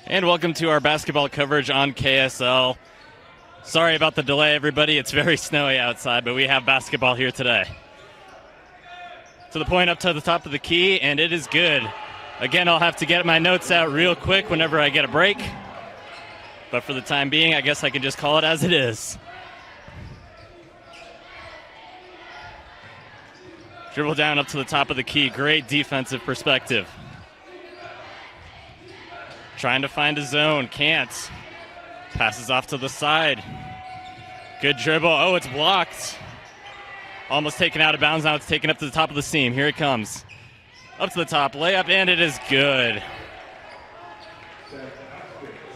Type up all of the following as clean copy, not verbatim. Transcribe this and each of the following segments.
And welcome to our basketball coverage on KSL. Sorry about the delay, everybody. It's very snowy outside, but we have basketball here today. To the point up to the top of the key, and it is good. Again, I'll have to get my notes out real quick whenever I get a break. But for the time being, I guess I can just call it as it is. Dribble down up to the top of the key. Great defensive perspective. Trying to find a zone. Can't. Passes off to the side. Good dribble. Oh, it's blocked. Almost taken out of bounds. Now it's taken up to the top of the seam. Here it comes. Up to the top. Layup, and it is good.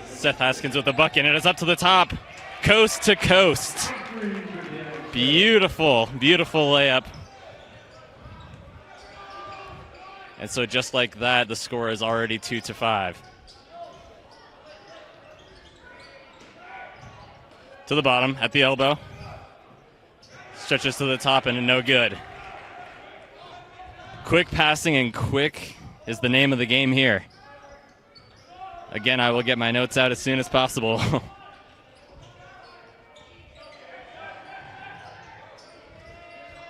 Seth Haskins with the bucket, and it's up to the top. Coast to coast. Beautiful, beautiful layup. And so just like that, the score is already 2-5. To the bottom, at the elbow. Stretches to the top and no good. Quick passing and quick is the name of the game here. Again, I will get my notes out as soon as possible.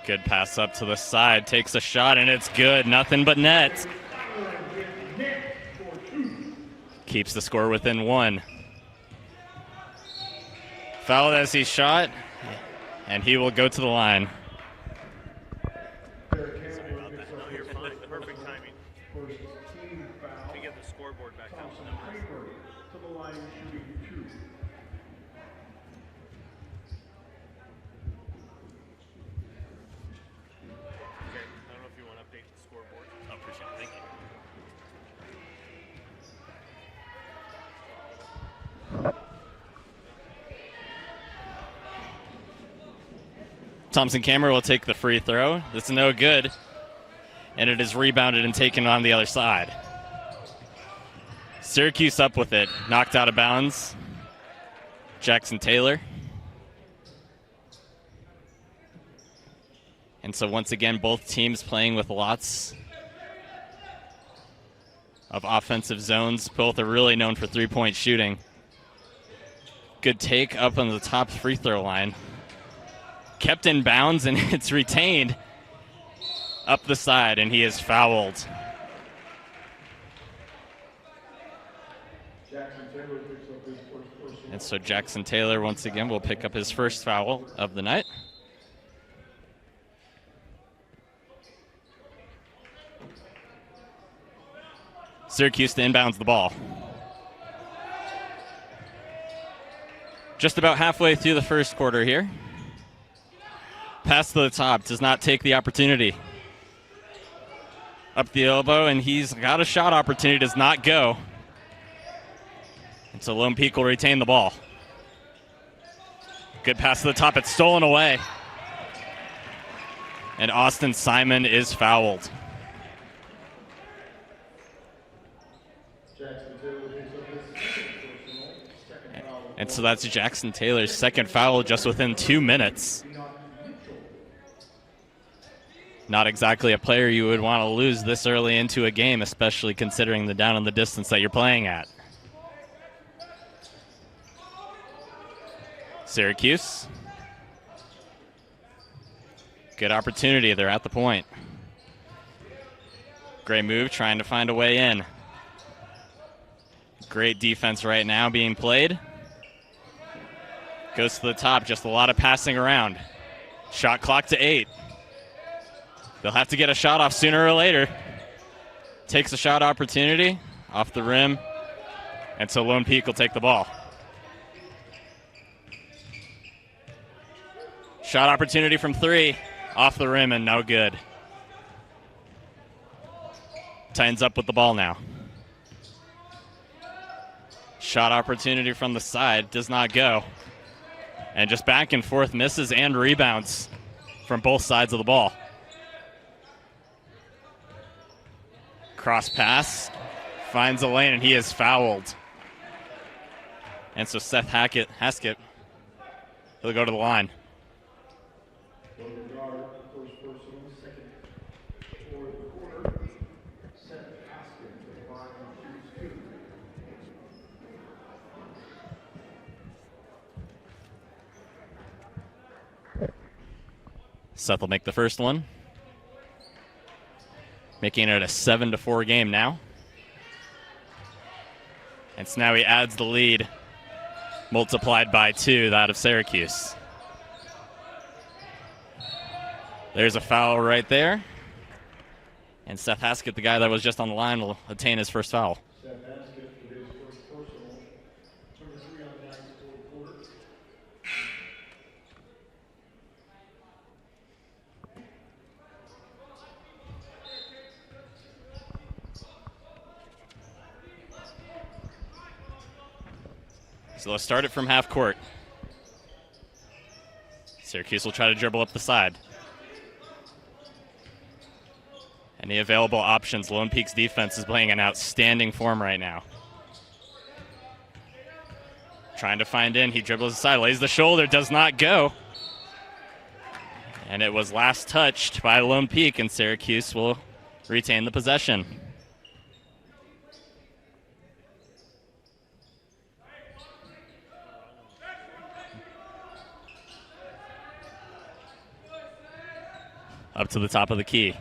Good pass up to the side, takes a shot, and it's good. Nothing but net. Keeps the score within one. Fouled as he shot, and he will go to the line. Sorry about that. No, you're fine. Perfect timing. Let me get the scoreboard back up. To the line, shooting 2. Okay. I don't know if you want to update the scoreboard. Oh, appreciate it. Thank you. Thompson Camera will take the free throw. This is no good. And it is rebounded and taken on the other side. Syracuse up with it. Knocked out of bounds. Jackson Taylor. And so once again, both teams playing with lots of offensive zones. Both are really known for three-point shooting. Good take up on the top free throw line. Kept in bounds, and it's retained up the side, and he is fouled. And so Jackson Taylor, once again, will pick up his first foul of the night. Syracuse to inbounds the ball. Just about halfway through the first quarter here. Pass to the top, does not take the opportunity. Up the elbow, and he's got a shot opportunity, does not go. And so Lone Peak will retain the ball. Good pass to the top, it's stolen away. And Austin Simon is fouled. And so that's Jackson Taylor's second foul just within 2 minutes. Not exactly a player you would want to lose this early into a game, especially considering the down and the distance that you're playing at. Syracuse. Good opportunity. They're at the point. Great move, trying to find a way in. Great defense right now being played. Goes to the top, just a lot of passing around. Shot clock to 8. They'll have to get a shot off sooner or later. Takes a shot opportunity off the rim, and so Lone Peak will take the ball. Shot opportunity from 3, off the rim and no good. Titans up with the ball now. Shot opportunity from the side, does not go. And just back and forth misses and rebounds from both sides of the ball. Cross pass, finds a lane, and he is fouled. And so Seth Haskett, he'll go to the line. Seth will make the first one, making it a 7-4 game now. And so now he adds the lead, multiplied by 2, that of Syracuse. There's a foul right there. And Seth Haskett, the guy that was just on the line, will obtain his first foul. Seth Haskett for his first personal. Number 3 on the line for the quarter. So they'll start it from half court. Syracuse will try to dribble up the side. Any available options, Lone Peak's defense is playing an outstanding form right now. Trying to find in, he dribbles aside, lays the shoulder, does not go. And it was last touched by Lone Peak, and Syracuse will retain the possession. Up to the top of the key.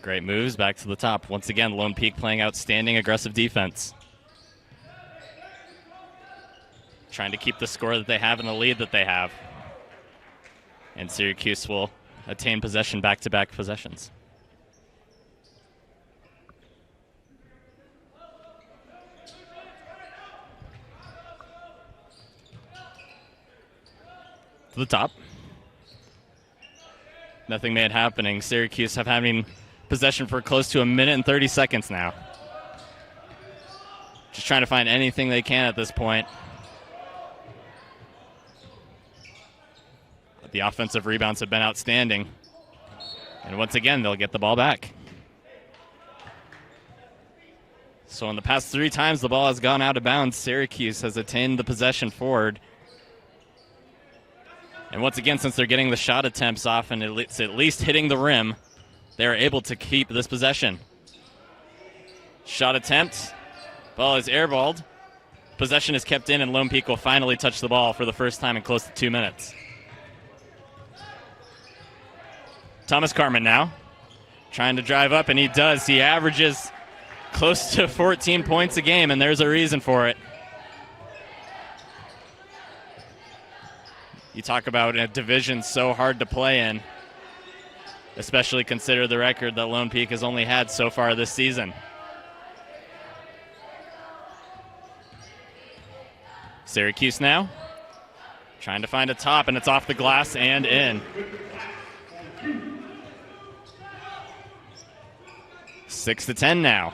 Great moves back to the top. Once again, Lone Peak playing outstanding aggressive defense. Trying to keep the score that they have and the lead that they have. And Syracuse will attain possession, back-to-back possessions. To the top. Nothing made happening. Syracuse have having possession for close to 1 minute and 30 seconds now. Just trying to find anything they can at this point. But the offensive rebounds have been outstanding. And once again, they'll get the ball back. So in the past 3 times the ball has gone out of bounds, Syracuse has attained the possession forward. And once again, since they're getting the shot attempts off and it's at least hitting the rim, they're able to keep this possession. Shot attempt. Ball is airballed. Possession is kept in, and Lone Peak will finally touch the ball for the first time in close to 2 minutes. Thomas Carmen now. Trying to drive up, and he does. He averages close to 14 points a game, and there's a reason for it. You talk about a division so hard to play in, especially consider the record that Lone Peak has only had so far this season. Syracuse now, trying to find a top, and it's off the glass and in. 6-10 now.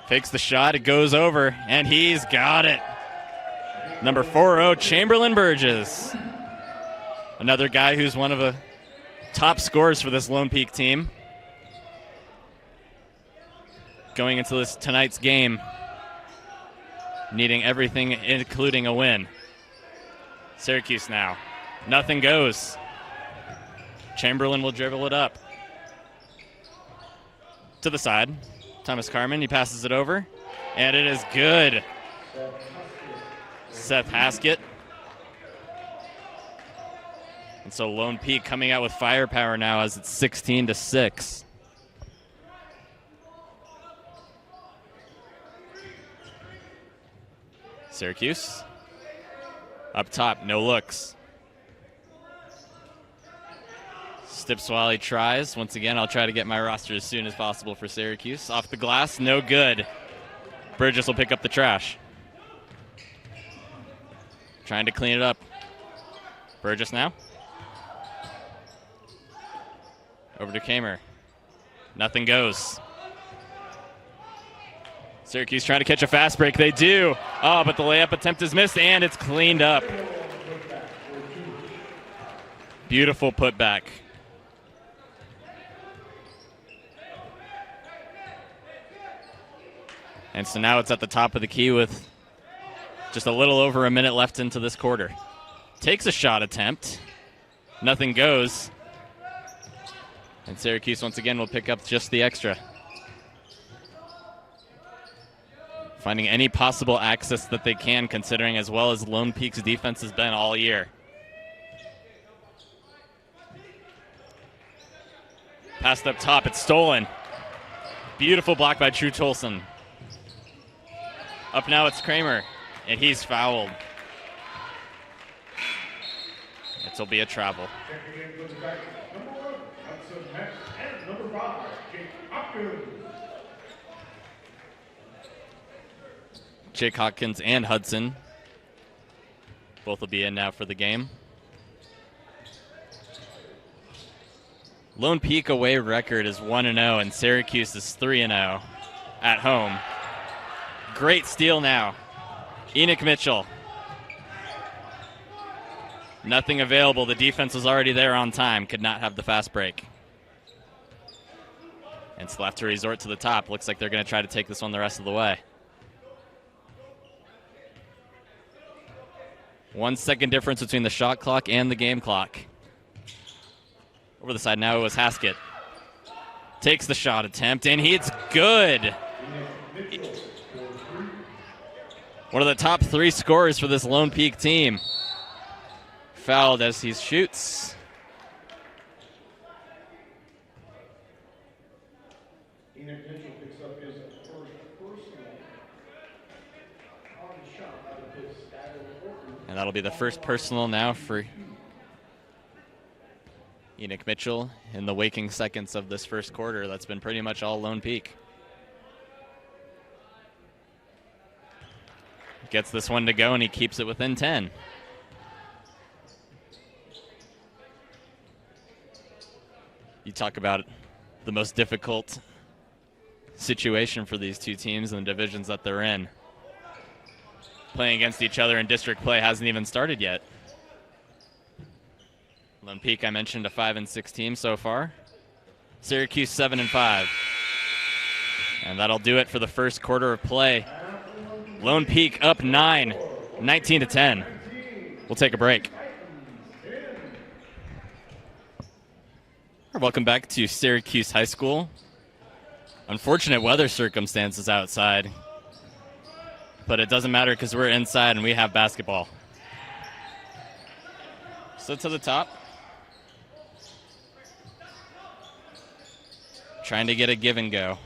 Fakes the shot, it goes over, and he's got it. Number 40, Chamberlain Burgess. Another guy who's one of the top scorers for this Lone Peak team. Going into tonight's game, needing everything, including a win. Syracuse now. Nothing goes. Chamberlain will dribble it up. To the side. Thomas Carmen, he passes it over. And it is good. Seth Haskett. And so Lone Peak coming out with firepower now as it's 16-6. Syracuse. Up top, no looks. Stipswally tries. Once again, I'll try to get my roster as soon as possible for Syracuse. Off the glass, no good. Burgess will pick up the trash. Trying to clean it up. Burgess now. Over to Kamer. Nothing goes. Syracuse trying to catch a fast break. They do. Oh, but the layup attempt is missed, and it's cleaned up. Beautiful putback. And so now it's at the top of the key with just a little over a minute left into this quarter. Takes a shot attempt. Nothing goes. And Syracuse once again will pick up just the extra. Finding any possible access that they can, considering as well as Lone Peak's defense has been all year. Passed up top. It's stolen. Beautiful block by Drew Tolson. Up now it's Kramer, and he's fouled. It'll be a travel. Jake Hopkins and Hudson both will be in now for the game. Lone Peak away record is 1-0, and Syracuse is 3-0 at home. Great steal now. Enoch Mitchell. Nothing available. The defense was already there on time. Could not have the fast break. And still have to resort to the top. Looks like they're going to try to take this one the rest of the way. 1 second difference between the shot clock and the game clock. Over the side now it was Haskett. Takes the shot attempt, and it's good. One of the top 3 scorers for this Lone Peak team. Fouled as he shoots. Enoch Mitchell picks up his first personal on the shot out of his and that'll be the first personal now for Enoch Mitchell in the waking seconds of this first quarter. That's been pretty much all Lone Peak. Gets this one to go, and he keeps it within 10. You talk about the most difficult situation for these two teams and the divisions that they're in. Playing against each other in district play hasn't even started yet. Lone Peak, I mentioned, a 5-6 team so far. Syracuse 7-5. And that'll do it for the first quarter of play. Lone Peak up 9, 19-10. We'll take a break. Welcome back to Syracuse High School. Unfortunate weather circumstances outside, but it doesn't matter because we're inside and we have basketball. So to the top. Trying to get a give and go.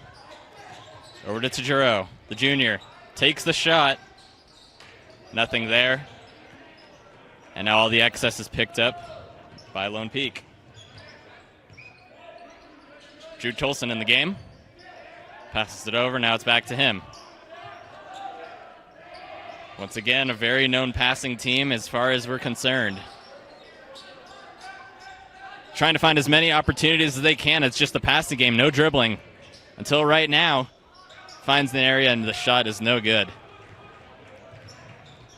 Over to Tajiro, the junior. Takes the shot. Nothing there. And now all the excess is picked up by Lone Peak. Drew Tolson in the game. Passes it over. Now it's back to him. Once again, a very known passing team as far as we're concerned. Trying to find as many opportunities as they can. It's just a passing game, no dribbling. Until right now, finds the area and the shot is no good.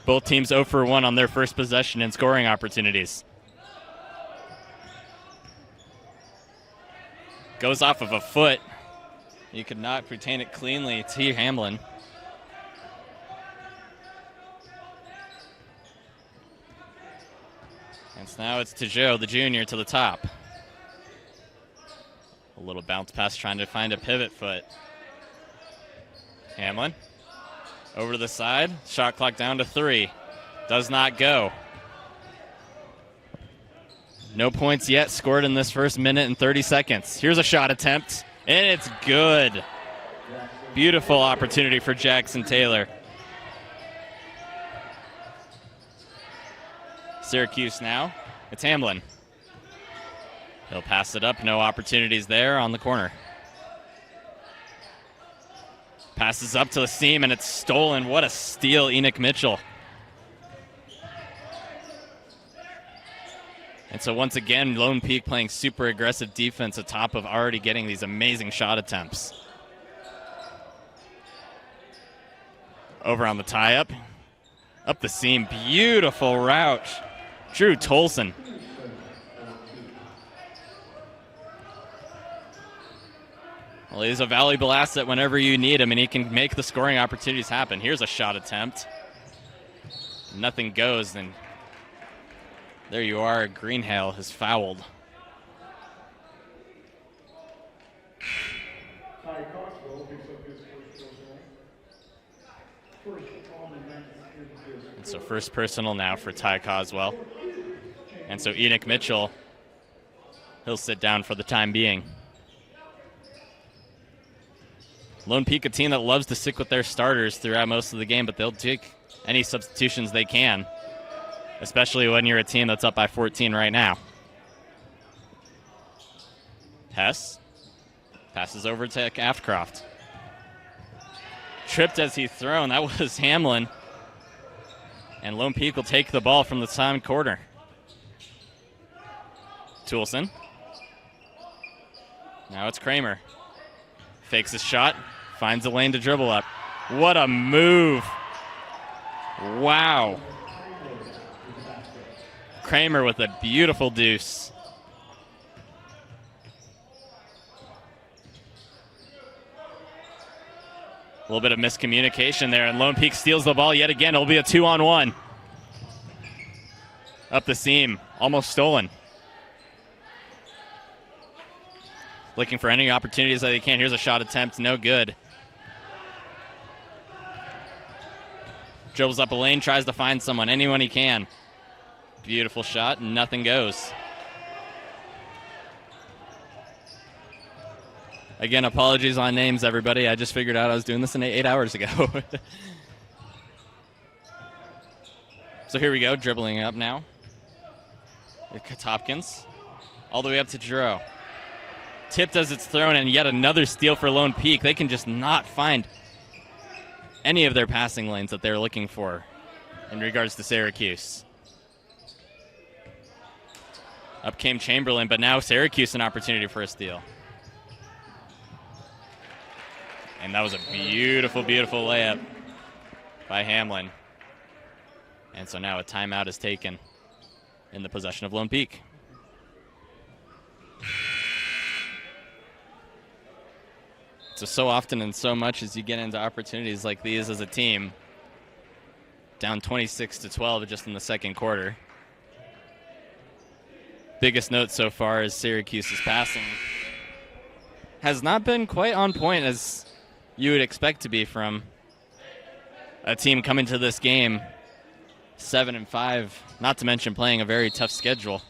Both teams 0 for 1 on their first possession and scoring opportunities. Goes off of a foot. You could not retain it cleanly. T. Hamlin. And so now it's Tajiro, the junior, to the top. A little bounce pass trying to find a pivot foot. Hamlin. Over to the side. Shot clock down to 3. Does not go. No points yet scored in this first minute and 30 seconds. Here's a shot attempt, and it's good. Beautiful opportunity for Jackson Taylor. Syracuse now. It's Hamlin. He'll pass it up. No opportunities there on the corner. Passes up to the seam, and it's stolen. What a steal, Enoch Mitchell. And so once again, Lone Peak playing super aggressive defense atop of already getting these amazing shot attempts. Over on the tie-up. Up the seam. Beautiful route. Drew Tolson. Well, he's a valuable asset whenever you need him, and he can make the scoring opportunities happen. Here's a shot attempt. Nothing goes, and there you are. Greenhale has fouled. And so first personal now for Ty Coswell. And so Enoch Mitchell, he'll sit down for the time being. Lone Peak, a team that loves to stick with their starters throughout most of the game, but they'll take any substitutions they can, especially when you're a team that's up by 14 right now. Hess passes over to Aftcroft. Tripped as he's thrown. That was Hamlin. And Lone Peak will take the ball from the time corner. Toulson. Now it's Kramer. Fakes his shot. Finds a lane to dribble up. What a move. Wow. Kramer with a beautiful deuce. A little bit of miscommunication there, and Lone Peak steals the ball yet again. It'll be a 2-on-1. Up the seam. Almost stolen. Looking for any opportunities that they can. Here's a shot attempt. No good. Dribbles up a lane, tries to find someone, anyone he can. Beautiful shot, and nothing goes. Again, apologies on names, everybody. I just figured out I was doing this 8 hours ago. So here we go, dribbling up now. Hopkins, all the way up to Giroux. Tipped as it's thrown, and yet another steal for Lone Peak. They can just not find any of their passing lanes that they're looking for in regards to Syracuse. Up came Chamberlain, but now Syracuse an opportunity for a steal. And that was a beautiful, beautiful layup by Hamlin. And so now a timeout is taken in the possession of Lone Peak. So often and so much as you get into opportunities like these as a team, down 26-12 just in the second quarter. Biggest note so far is Syracuse's passing has not been quite on point as you would expect to be from a team coming to this game 7-5, not to mention playing a very tough schedule.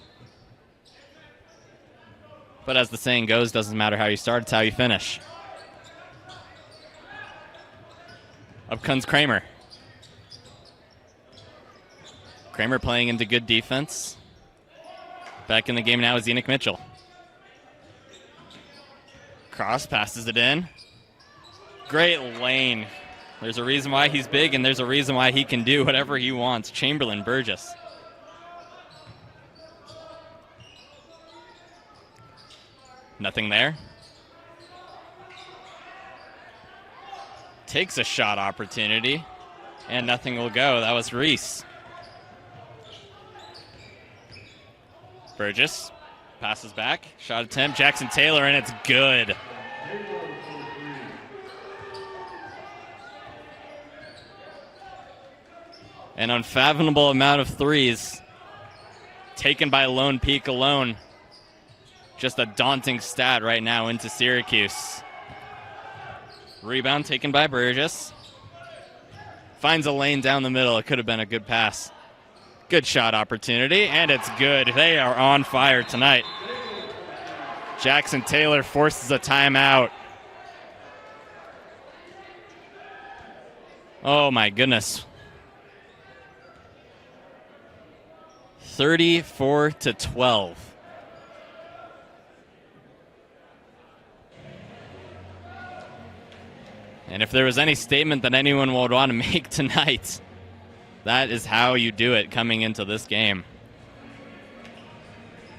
But as the saying goes, doesn't matter how you start, it's how you finish. Up comes Kramer. Kramer playing into good defense. Back in the game now is Enoch Mitchell. Cross passes it in. Great lane. There's a reason why he's big, and there's a reason why he can do whatever he wants. Chamberlain, Burgess. Nothing there. Takes a shot opportunity, and nothing will go. That was Reese. Burgess passes back. Shot attempt. Jackson Taylor, and it's good. An unfathomable amount of threes taken by Lone Peak alone. Just a daunting stat right now into Syracuse. Rebound taken by Burgess. Finds a lane down the middle. It could have been a good pass. Good shot opportunity, and it's good. They are on fire tonight. Jackson Taylor forces a timeout. Oh my goodness. 34-12. And if there was any statement that anyone would want to make tonight, that is how you do it coming into this game.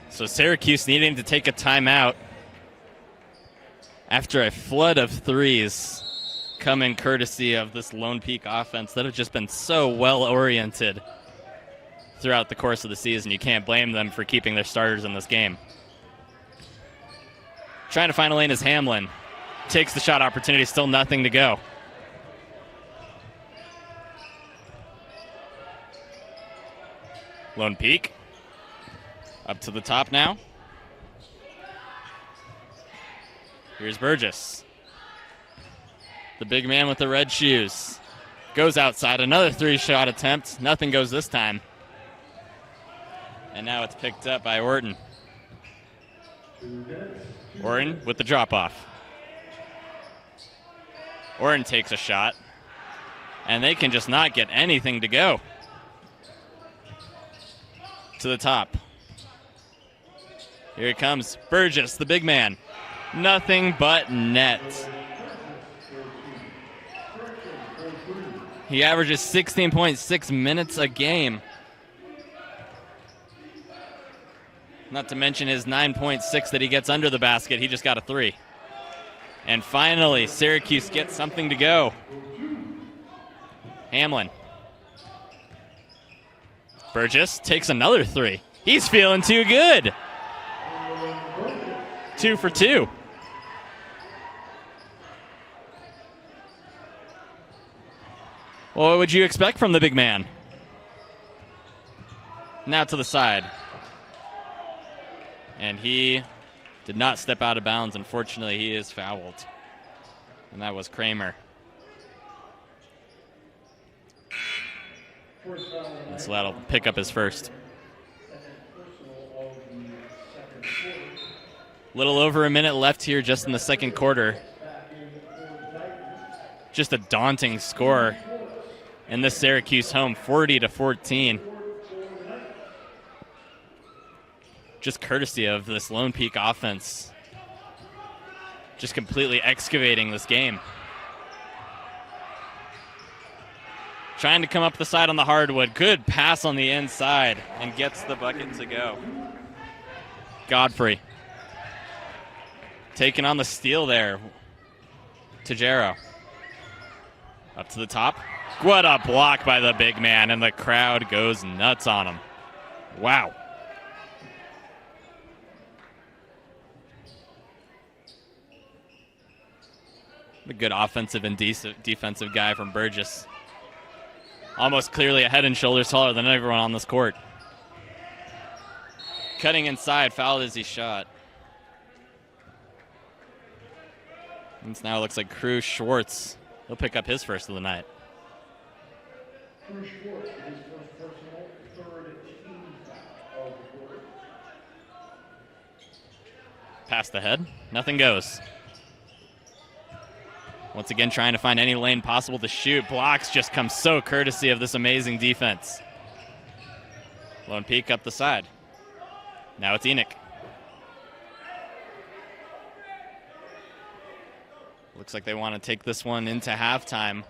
So Syracuse needing to take a timeout after a flood of threes coming courtesy of this Lone Peak offense that have just been so well-oriented throughout the course of the season. You can't blame them for keeping their starters in this game. Trying to find a lane is Hamlin. Takes the shot opportunity, still nothing to go. Lone Peak up to the top now. Here's Burgess. The big man with the red shoes. Goes outside, another three-shot attempt. Nothing goes this time. And now it's picked up by Orton. Orton with the drop-off. Orton takes a shot, and they can just not get anything to go. To the top. Here he comes. Burgess, the big man. Nothing but net. He averages 16.6 minutes a game. Not to mention his 9.6 that he gets under the basket. He just got a 3. And finally, Syracuse gets something to go. Hamlin. Burgess takes another 3. He's feeling too good. 2 for 2. Well, what would you expect from the big man? Now to the side. And he did not step out of bounds. Unfortunately, he is fouled. And that was Kramer. And so that'll pick up his first. Little over a minute left here just in the second quarter. Just a daunting score in this Syracuse home, 40-14. Just courtesy of this Lone Peak offense. Just completely excavating this game. Trying to come up the side on the hardwood. Good pass on the inside and gets the bucket to go. Godfrey. Taking on the steal there. Tajero. Up to the top. What a block by the big man, and the crowd goes nuts on him. Wow. A good offensive and defensive guy from Burgess. Almost clearly a head and shoulders taller than everyone on this court. Cutting inside, fouled as he shot. And now it looks like Cruz Schwartz. He'll pick up his first of the night. Cruz Schwartz, his first personal, third team foul of the quarter. Past the head, nothing goes. Once again, trying to find any lane possible to shoot. Blocks just come so courtesy of this amazing defense. Lone Peak up the side. Now it's Enoch. Looks like they want to take this one into halftime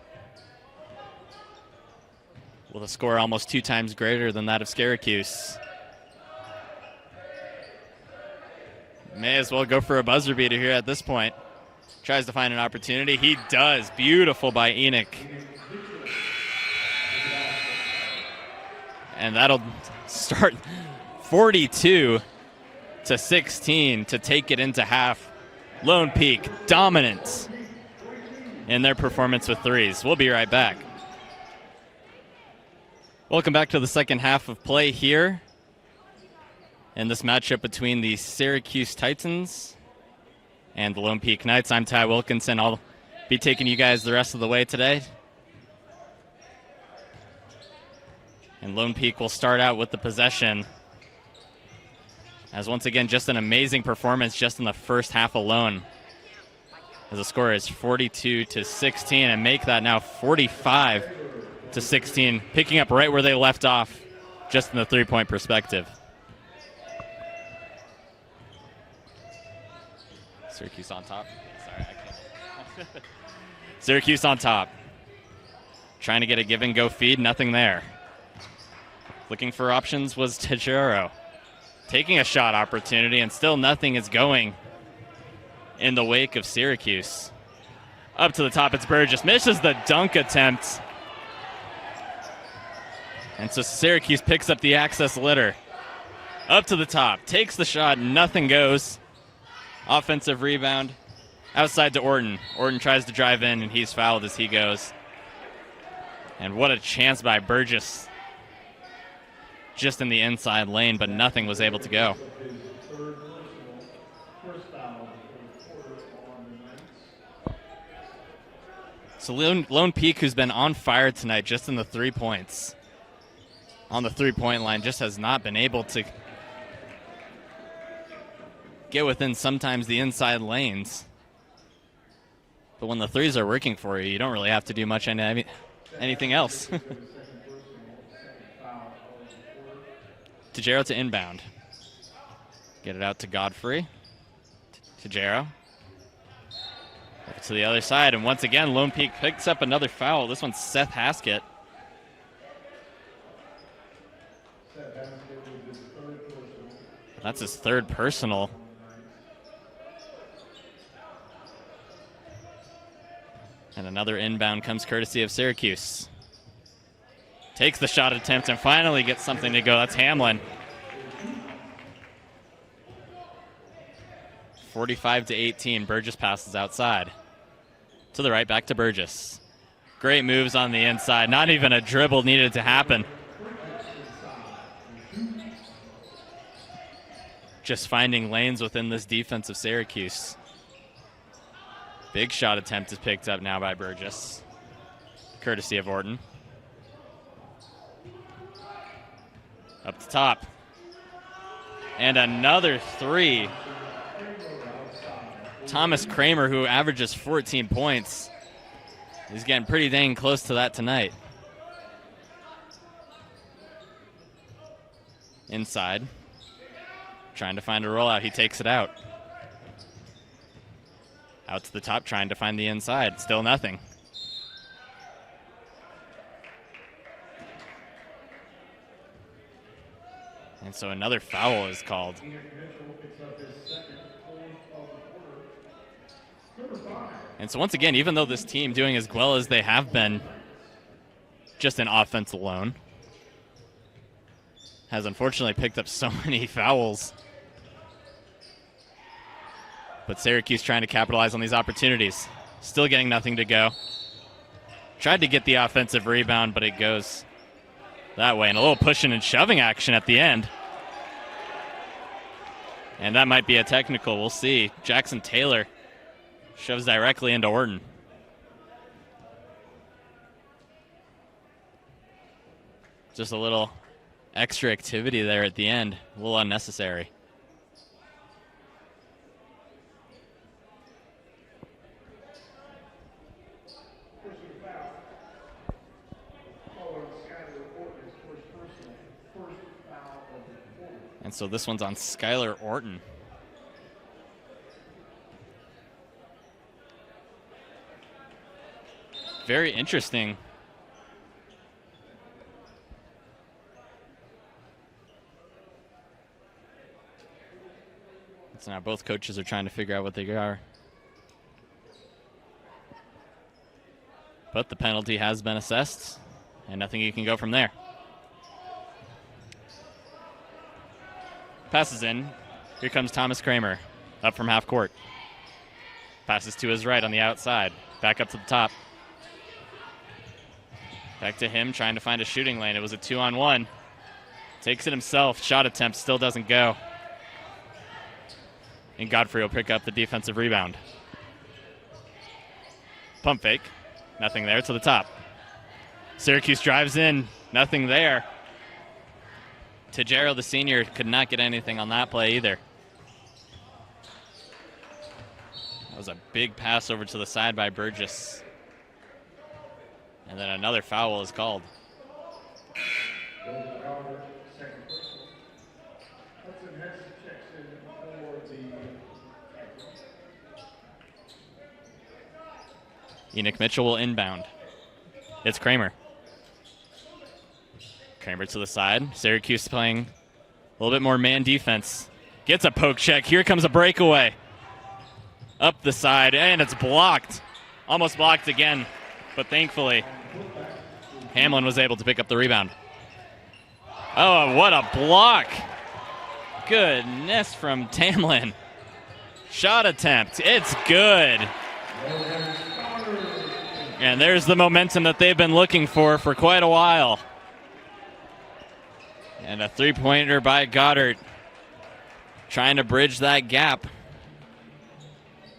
with a score almost 2 times greater than that of Syracuse. May as well go for a buzzer beater here at this point. Tries to find an opportunity. He does. Beautiful by Enoch. And that'll start 42-16 to take it into half. Lone Peak dominant in their performance with threes. We'll be right back. Welcome back to the second half of play here in this matchup between the Syracuse Titans and the Lone Peak Knights. I'm Ty Wilkinson. I'll be taking you guys the rest of the way today. And Lone Peak will start out with the possession. As once again, just an amazing performance just in the first half alone. As the score is 42-16, and make that now 45-16, picking up right where they left off, just in the three-point perspective. Syracuse on top. Sorry, I can't. Syracuse on top. Trying to get a give-and-go feed, nothing there. Looking for options was Tajero. Taking a shot opportunity, and still nothing is going in the wake of Syracuse. Up to the top, it's Burgess. Misses the dunk attempt. And so Syracuse picks up the access litter. Up to the top, takes the shot, nothing goes. Offensive rebound. Outside to Orton. Orton tries to drive in, and he's fouled as he goes. And what a chance by Burgess. Just in the inside lane, but nothing was able to go. So Lone Peak, who's been on fire tonight just in the 3 points, on the three-point line, just has not been able to get within sometimes the inside lanes. But when the threes are working for you, you don't really have to do much anything else. Tajero to inbound. Get it out to Godfrey. Tajero. Over to the other side, and once again, Lone Peak picks up another foul. This one's Seth Haskett. That's his third personal. And another inbound comes courtesy of Syracuse. Takes the shot attempt and finally gets something to go. That's Hamlin. 45-18. Burgess passes outside. To the right, back to Burgess. Great moves on the inside. Not even a dribble needed to happen. Just finding lanes within this defense of Syracuse. Big shot attempt is picked up now by Burgess, courtesy of Orton. Up the top. And another three. Thomas Kramer, who averages 14 points, he's getting pretty dang close to that tonight. Inside. Trying to find a rollout. He takes it out. Out to the top, trying to find the inside. Still nothing. And so another foul is called. And so once again, even though this team doing as well as they have been, just in offense alone, has unfortunately picked up so many fouls. But Syracuse trying to capitalize on these opportunities. Still getting nothing to go. Tried to get the offensive rebound, but it goes that way. And a little pushing and shoving action at the end. And that might be a technical. We'll see. Jackson Taylor shoves directly into Orton. Just a little extra activity there at the end. A little unnecessary. And so this one's on Skylar Orton. Very interesting. So now both coaches are trying to figure out what they are. But the penalty has been assessed, and nothing you can go from there. Passes in. Here comes Thomas Kramer, up from half court. Passes to his right on the outside. Back up to the top. Back to him, trying to find a shooting lane. It was a 2-on-1. Takes it himself. Shot attempt still doesn't go. And Godfrey will pick up the defensive rebound. Pump fake. Nothing there to the top. Syracuse drives in. Nothing there. Tajero, the senior, could not get anything on that play either. That was a big pass over to the side by Burgess. And then another foul is called. Enoch Mitchell will inbound. It's Kramer. Kramer to the side. Syracuse playing a little bit more man defense. Gets a poke check. Here comes a breakaway. Up the side, and it's blocked. Almost blocked again, but thankfully Hamlin was able to pick up the rebound. Oh, what a block. Goodness from Tamlin. Shot attempt. It's good. And there's the momentum that they've been looking for quite a while. And a three-pointer by Goddard, trying to bridge that gap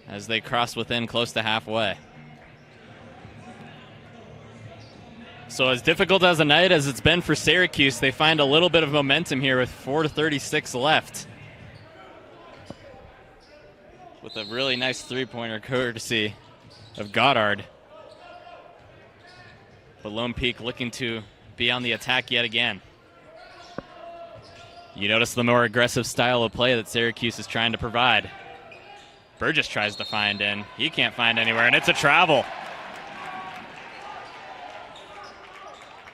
as they cross within close to halfway. So as difficult as a night as it's been for Syracuse, they find a little bit of momentum here with 4:36 left. With a really nice three-pointer courtesy of Goddard. But Lone Peak looking to be on the attack yet again. You notice the more aggressive style of play that Syracuse is trying to provide. Burgess tries to find in. He can't find anywhere, and it's a travel.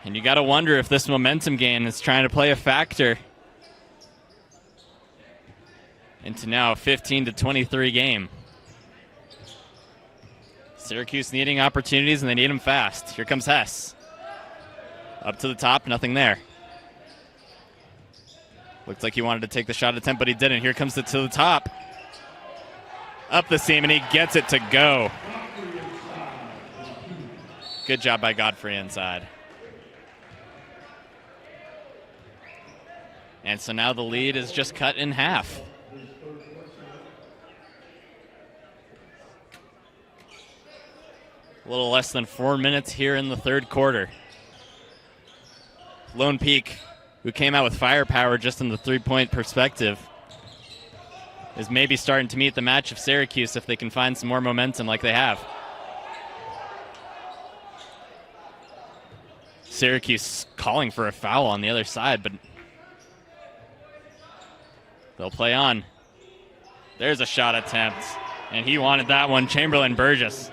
And you got to wonder if this momentum gain is trying to play a factor into now a 15-23 game. Syracuse needing opportunities, and they need them fast. Here comes Hess. Up to the top, nothing there. Looked like he wanted to take the shot attempt, but he didn't. Here comes it to the top. Up the seam, and he gets it to go. Good job by Godfrey inside. And so now the lead is just cut in half. A little less than 4 minutes here in the third quarter. Lone Peak, who came out with firepower just in the three-point perspective, is maybe starting to meet the match of Syracuse if they can find some more momentum like they have. Syracuse calling for a foul on the other side, but they'll play on. There's a shot attempt, and he wanted that one, Chamberlain Burgess.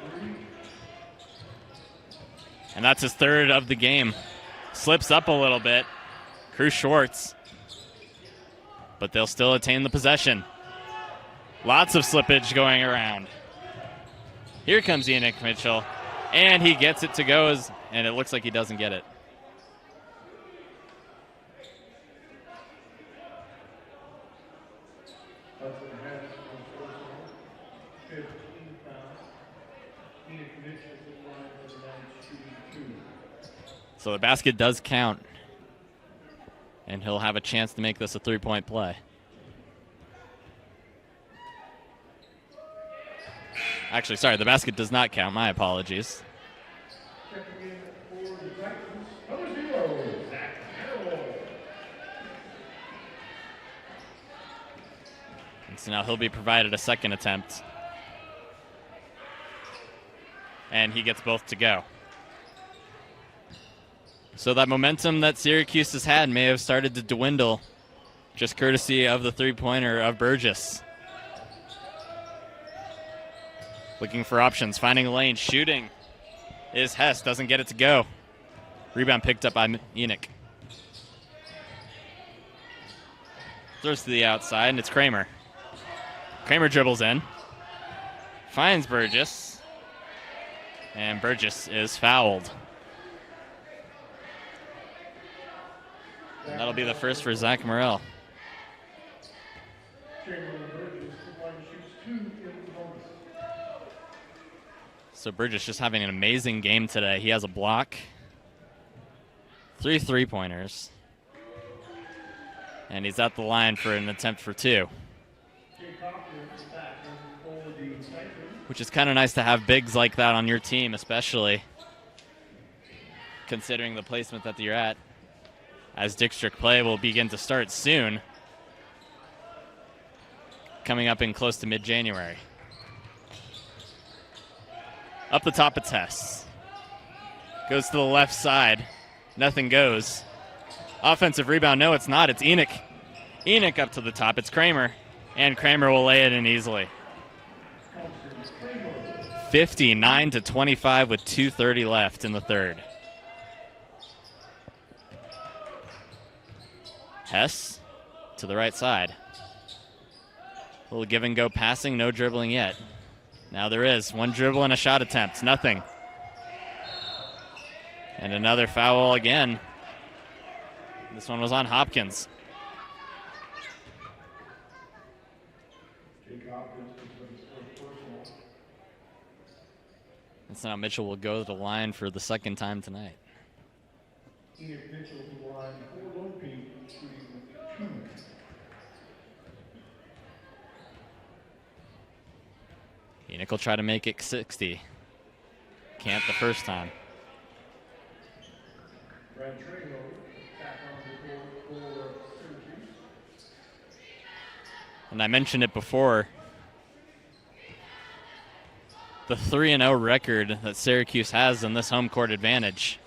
And that's his third of the game. Slips up a little bit. Cruz Schwartz. But they'll still attain the possession. Lots of slippage going around. Here comes Enoch Mitchell. And he gets it to go, and it looks like he doesn't get it. So the basket does count, and he'll have a chance to make this a three-point play. Actually, sorry, the basket does not count. My apologies. And so now he'll be provided a second attempt. And he gets both to go. So that momentum that Syracuse has had may have started to dwindle, just courtesy of the three-pointer of Burgess. Looking for options, finding a lane, shooting is Hess, doesn't get it to go. Rebound picked up by Enoch. Throws to the outside, and it's Kramer. Kramer dribbles in, finds Burgess, and Burgess is fouled. And that'll be the first for Zach Morrell. So Burgess just having an amazing game today. He has a block, 3 3-pointers, and he's at the line for an attempt for 2. Which is kind of nice to have bigs like that on your team, especially considering the placement that you're at, as district play will begin to start soon, coming up in close to mid-January. Up the top, it's Hess. Goes to the left side. Nothing goes. Offensive rebound, no, it's not. It's Enoch. Enoch up to the top. It's Kramer. And Kramer will lay it in easily. 59-25 with 2:30 left in the third. Hess to the right side. A little give and go passing, no dribbling yet. Now there is. One dribble and a shot attempt. Nothing. And another foul again. This one was on Hopkins. And so now Mitchell will go to the line for the second time tonight. Enoch Mitchell to the line for Lone Peak, shooting 2. Enoch will try to make it 60. Can't the first time. Brad Trejo back on the court for Syracuse. And I mentioned it before. the 3-0 record that Syracuse has in this home court advantage.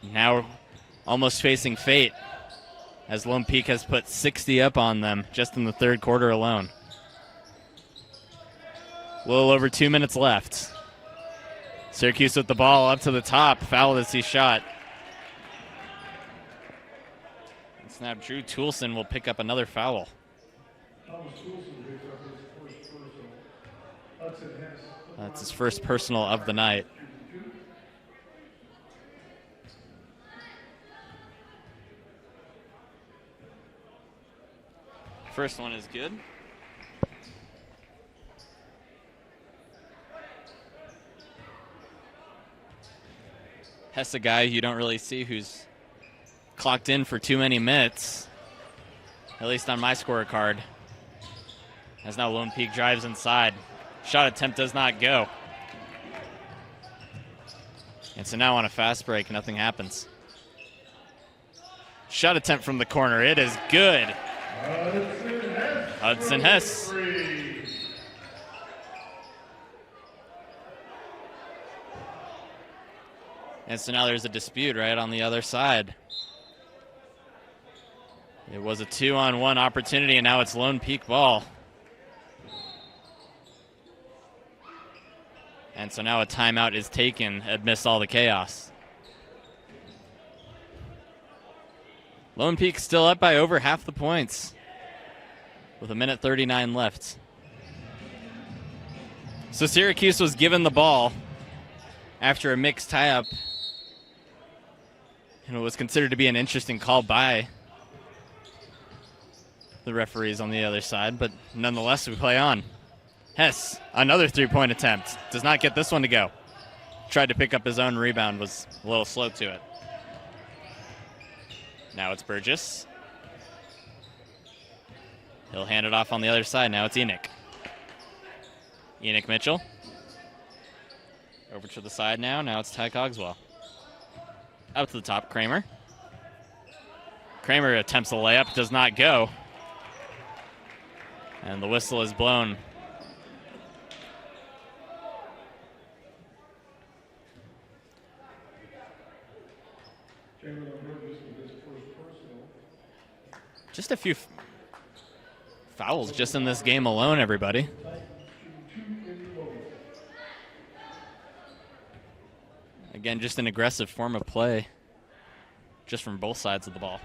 Now almost facing fate, as Lone Peak has put 60 up on them just in the third quarter alone. A little over 2 minutes left. Syracuse with the ball up to the top, foul as he shot. And so now Drew Toulson will pick up another foul. That's his first personal of the night. First one is good. Hess, a guy you don't really see who's clocked in for too many minutes, at least on my scorecard. As now Lone Peak drives inside. Shot attempt does not go. And so now on a fast break, nothing happens. Shot attempt from the corner. It is good. Hudson Hess. And so now there's a dispute right on the other side. It was a 2-on-1 opportunity, and now it's Lone Peak ball. And so now a timeout is taken amidst all the chaos. Lone Peak still up by over half the points with 1:39 left. So Syracuse was given the ball after a mixed tie-up. And it was considered to be an interesting call by the referees on the other side, but nonetheless, we play on. Hess, another three-point attempt. Does not get this one to go. Tried to pick up his own rebound, was a little slow to it. Now it's Burgess. He'll hand it off on the other side. Now it's Enoch. Enoch Mitchell. Over to the side now. Now it's Ty Cogswell. Up to the top, Kramer. Kramer attempts a layup, does not go. And the whistle is blown. Just a few fouls just in this game alone, everybody. Again, just an aggressive form of play just from both sides of the ball.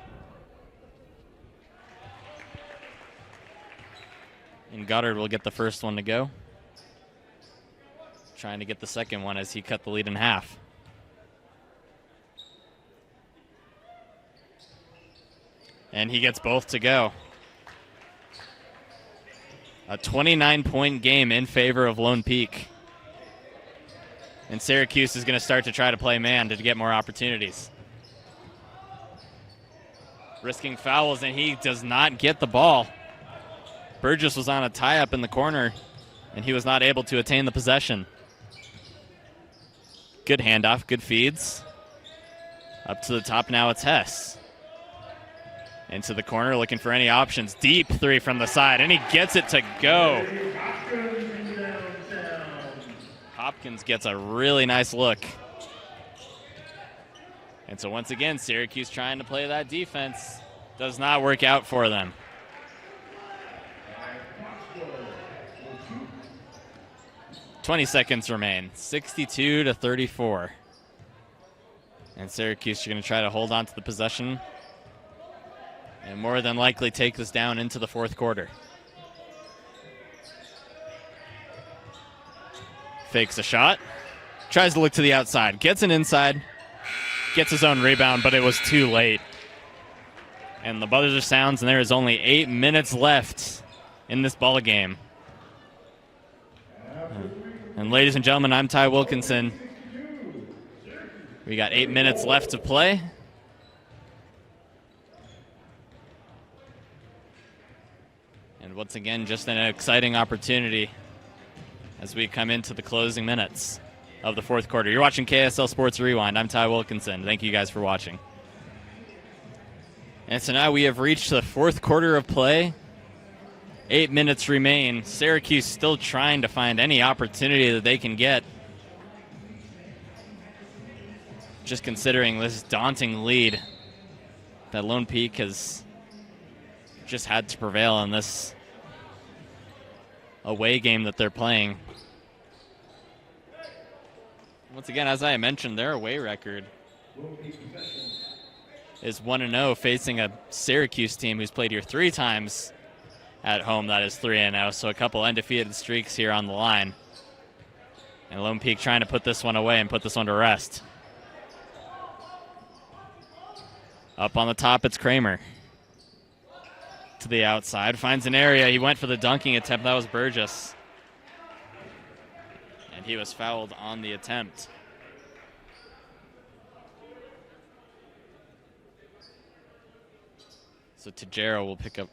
And Goddard will get the first one to go. Trying to get the second one as he cut the lead in half. And he gets both to go. A 29-point game in favor of Lone Peak. And Syracuse is going to start to try to play man to get more opportunities. Risking fouls, and he does not get the ball. Burgess was on a tie-up in the corner, and he was not able to attain the possession. Good handoff, good feeds. Up to the top now, it's Hess. Into the corner, looking for any options. Deep three from the side, and he gets it to go. Hopkins gets a really nice look. And so once again, Syracuse trying to play that defense. Does not work out for them. $20 seconds remain. 62-34. And Syracuse are going to try to hold on to the possession and more than likely take this down into the fourth quarter. Fakes a shot. Tries to look to the outside. Gets an inside. Gets his own rebound, but it was too late. And the buzzer sounds, and there is only 8 minutes left in this ball game. And ladies and gentlemen, I'm Ty Wilkinson. We got 8 minutes left to play. And once again, just an exciting opportunity as we come into the closing minutes of the fourth quarter. You're watching KSL Sports Rewind. I'm Ty Wilkinson. Thank you guys for watching. And so now we have reached the fourth quarter of play. 8 minutes remain. Syracuse still trying to find any opportunity that they can get. Just considering this daunting lead that Lone Peak has just had to prevail in this away game that they're playing. Once again, as I mentioned, their away record is 1-0, facing a Syracuse team who's played here 3 times at home. That is 3-0, so a couple undefeated streaks here on the line. And Lone Peak trying to put this one away and put this one to rest. Up on the top, it's Kramer. To the outside, finds an area. He went for the dunking attempt. That was Burgess. And he was fouled on the attempt. So Tajero will pick up.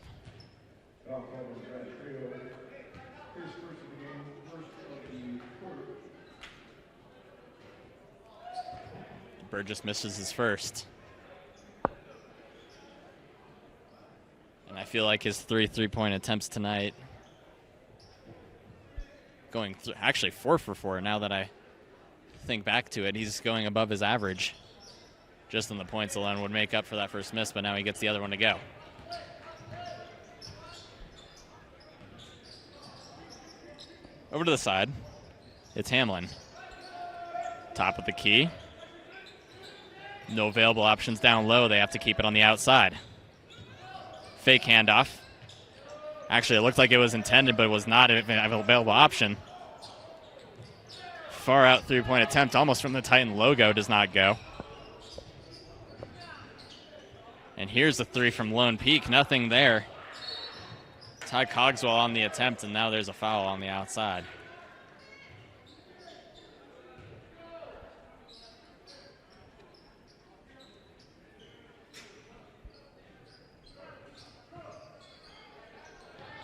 Burgess misses his first. And I feel like his 3 3-point attempts tonight going through, actually 4 for 4 now that I think back to it. He's going above his average. Just in the points alone would make up for that first miss, but now he gets the other one to go. Over to the side, it's Hamlin. Top of the key. No available options down low. They have to keep it on the outside. Fake handoff. Actually, it looked like it was intended, but it was not an available option. Far out 3-point attempt, almost from the Titan logo, does not go. And here's the 3 from Lone Peak, nothing there. Ty Cogswell on the attempt, and now there's a foul on the outside.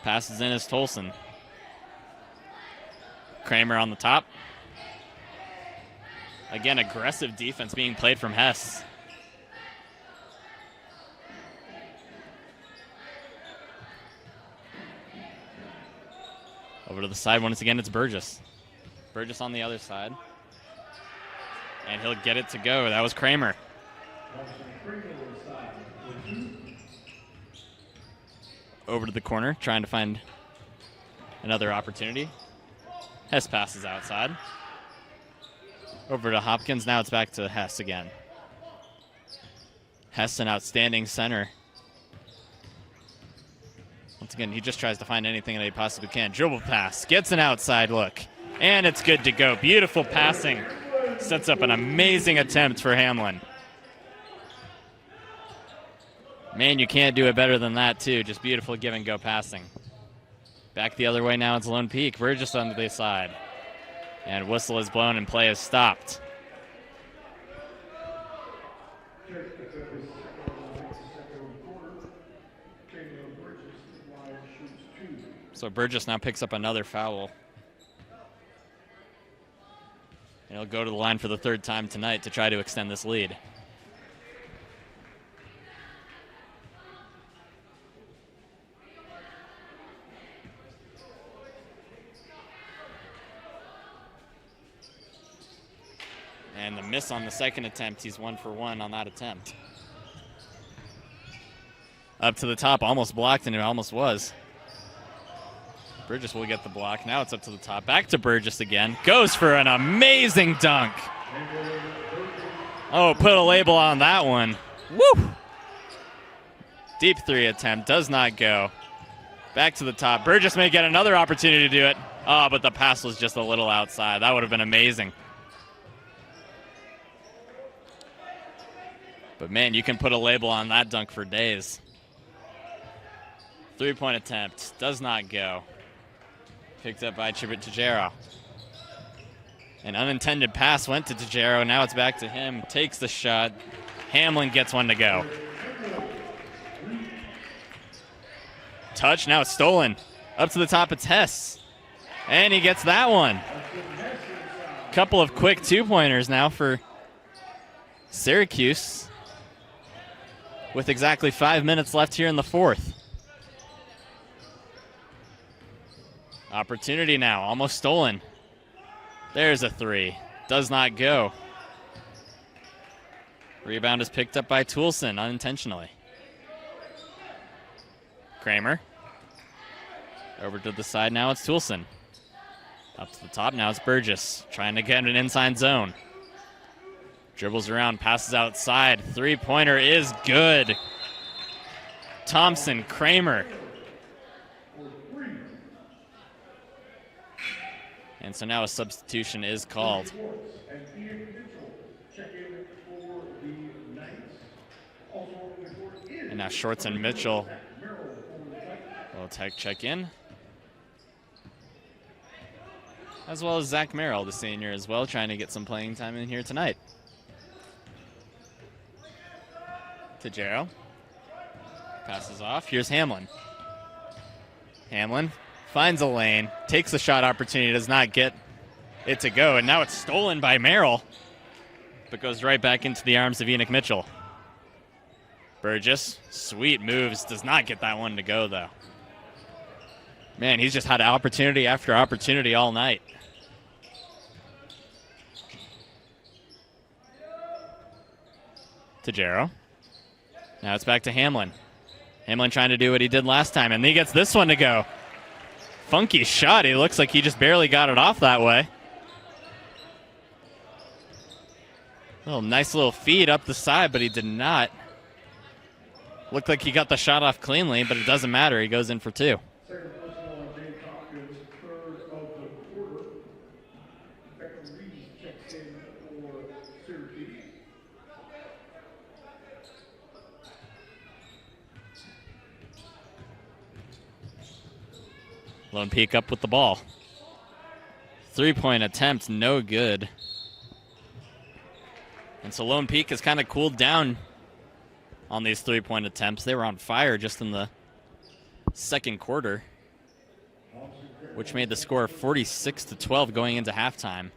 Passes in is Tolson. Kramer on the top. Again, aggressive defense being played from Hess. Over to the side once again, it's Burgess. Burgess on the other side. And he'll get it to go. That was Kramer. Over to the corner, trying to find another opportunity. Hess passes outside. Over to Hopkins. Now it's back to Hess again. Hess, an outstanding center. Once again, he just tries to find anything that he possibly can. Dribble pass, gets an outside look, and it's good to go. Beautiful passing. Sets up an amazing attempt for Hamlin. Man, you can't do it better than that, too. Just beautiful give-and-go passing. Back the other way now, it's Lone Peak. Burgess on the side. And whistle is blown and play is stopped. So Burgess now picks up another foul. And he'll go to the line for the 3rd time tonight to try to extend this lead. And the miss on the second attempt, he's 1 for 1 on that attempt. Up to the top, almost blocked, and it almost was. Burgess will get the block. Now it's up to the top. Back to Burgess again. Goes for an amazing dunk. Oh, put a label on that one. Woo! Deep 3 attempt, does not go. Back to the top. Burgess may get another opportunity to do it. Oh, but the pass was just a little outside. That would have been amazing. But man, you can put a label on that dunk for days. 3-point attempt, does not go. Picked up by Tajero. An unintended pass went to Tajero. Now it's back to him. Takes the shot. Hamlin gets one to go. Touch, now it's stolen. Up to the top, it's Hess. And he gets that one. Couple of quick 2-pointers now for Syracuse, with exactly 5 minutes left here in the 4th. Opportunity now, almost stolen. There's a three. Does not go. Rebound is picked up by Toulson unintentionally. Kramer. Over to the side now, it's Toulson. Up to the top, now it's Burgess. Trying to get an inside zone. Dribbles around, passes outside. Three-pointer is good. Thompson, Kramer. And so now a substitution is called. And now Shorts and Mitchell will check in. As well as Zach Merrill, the senior, as well, trying to get some playing time in here tonight. Tajero. Passes off. Here's Hamlin. Hamlin finds a lane, takes a shot opportunity, does not get it to go, and now it's stolen by Merrill, but goes right back into the arms of Enoch Mitchell. Burgess, sweet moves, does not get that one to go, though. Man, he's just had opportunity after opportunity all night. Tajero. Now it's back to Hamlin. Hamlin trying to do what he did last time, and he gets this one to go. Funky shot. He looks like he just barely got it off that way. Nice little feed up the side, but he did not. Looked like he got the shot off cleanly, but it doesn't matter. He goes in for two. Second personal on Jay Hopkins, third of the quarter. Beckham Reeves checks in for Syracuse. Lone Peak up with the ball. Three-point attempt, no good. And so Lone Peak has kind of cooled down on these three-point attempts. They were on fire just in the second quarter, which made the score 46-12 going into halftime.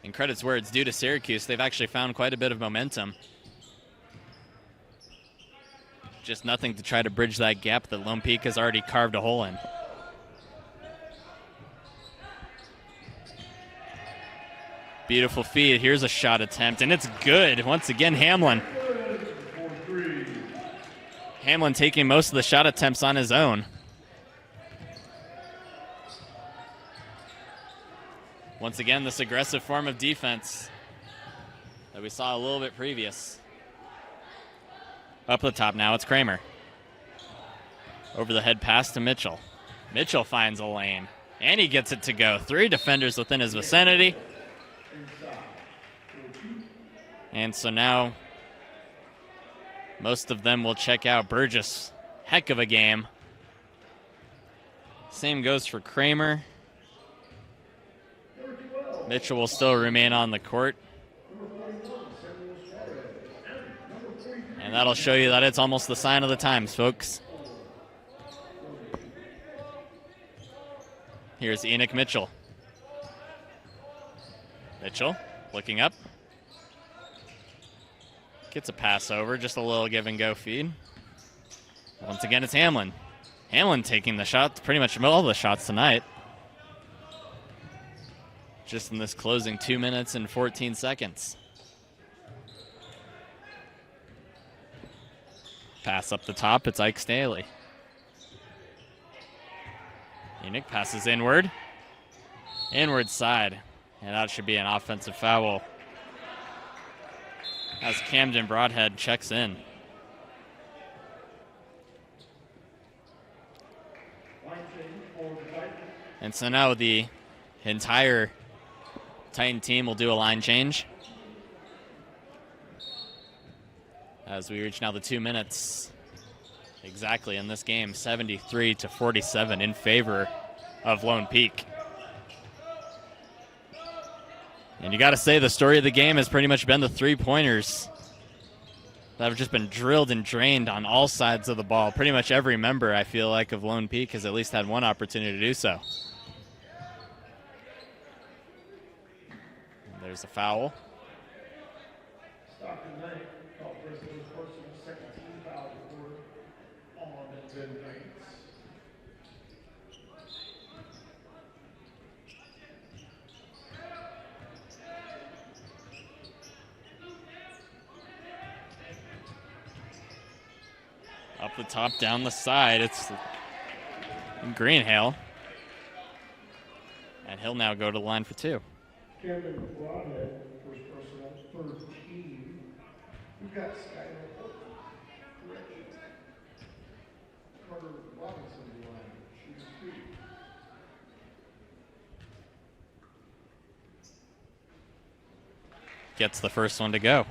And credit's where it's due to Syracuse. They've actually found quite a bit of momentum. Just nothing to try to bridge that gap that Lone Peak has already carved a hole in. Beautiful feed. Here's a shot attempt, and it's good. Once again, Hamlin. Hamlin taking most of the shot attempts on his own. Once again, this aggressive form of defense that we saw a little bit previous. Up the top now, it's Kramer. Over the head pass to Mitchell. Mitchell finds a lane, and he gets it to go. Three defenders within his vicinity. And so now most of them will check out. Burgess, heck of a game. Same goes for Kramer. Mitchell will still remain on the court. And that'll show you that it's almost the sign of the times, folks. Here's Enoch Mitchell. Mitchell looking up. Gets a pass over, just a little give and go feed. Once again, it's Hamlin. Hamlin taking the shots, pretty much all the shots tonight. Just in this closing 2 minutes and 14 seconds. Pass up the top, it's Ike Staley. Enoch passes inward. Inward side. And that should be an offensive foul as Camden Broadhead checks in. And so now the entire Titan team will do a line change as we reach now the 2 minutes exactly in this game, 73-47 in favor of Lone Peak. And you got to say the story of the game has pretty much been the three-pointers that have just been drilled and drained on all sides of the ball. Pretty much every member, I feel like, of Lone Peak has at least had one opportunity to do so. And there's a foul. Stockton Knight called for his personal second team foul on Ben Knight. the top, down the side. It's Greenhale. And he'll now go to the line for 2. Kevin Broadhead, first personnel, third team. We've got Skylar. Correction. Carter Robinson in the line. She's 2. Gets the first one to go.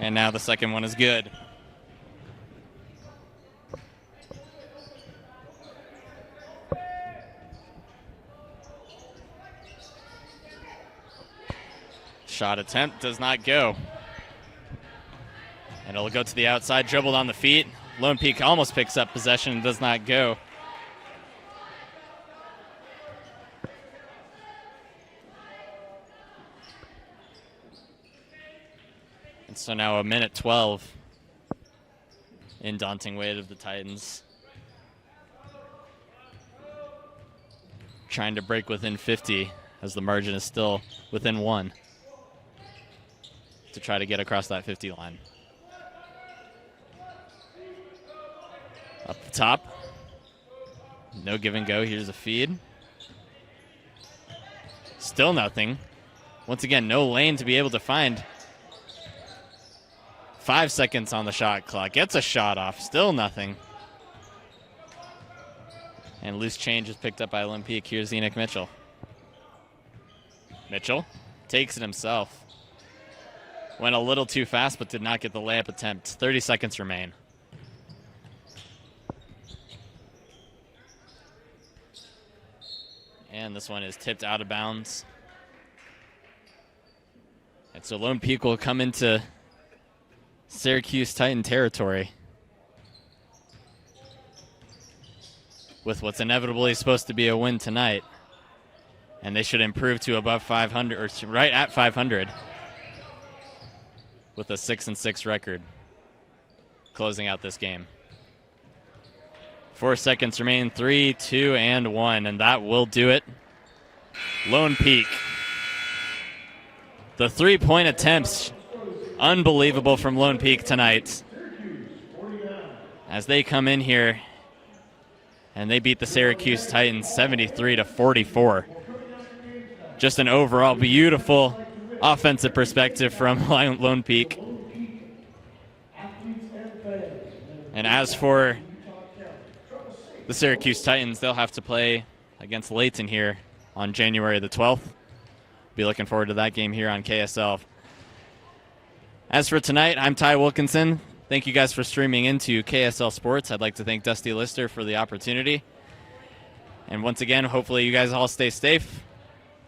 And now the second one is good. Shot attempt does not go. And it'll go to the outside, dribbled on the feet. Lone Peak almost picks up possession and does not go. And so now a minute 12 in daunting weight of the Titans. Trying to break within 50 as the margin is still within 1 to try to get across that 50 line. Up the top. No give and go. Here's a feed. Still nothing. Once again, no lane to be able to find. 5 seconds on the shot clock. Gets a shot off. Still nothing. And loose change is picked up by Lone Peak. Here's Enoch Mitchell. Mitchell takes it himself. Went a little too fast, but did not get the layup attempt. 30 seconds remain. And this one is tipped out of bounds. And so Lone Peak will come into Syracuse Titan territory with what's inevitably supposed to be a win tonight. And they should improve to above 500, or right at 500, with a 6-6 record closing out this game. 4 seconds remain. 3, 2, and 1, and that will do it. Lone Peak. The 3-point attempts, unbelievable from Lone Peak tonight, as they come in here and they beat the Syracuse Titans 73-44. Just an overall beautiful offensive perspective from Lone Peak. And as for the Syracuse Titans, they'll have to play against Layton here on January the 12th. Be looking forward to that game here on KSL. As for tonight, I'm Ty Wilkinson. Thank you guys for streaming into KSL Sports. I'd like to thank Dusty Lister for the opportunity. And once again, hopefully you guys all stay safe,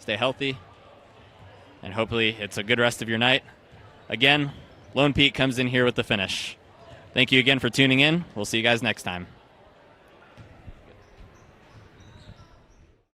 stay healthy, and hopefully it's a good rest of your night. Again, Lone Peak comes in here with the finish. Thank you again for tuning in. We'll see you guys next time.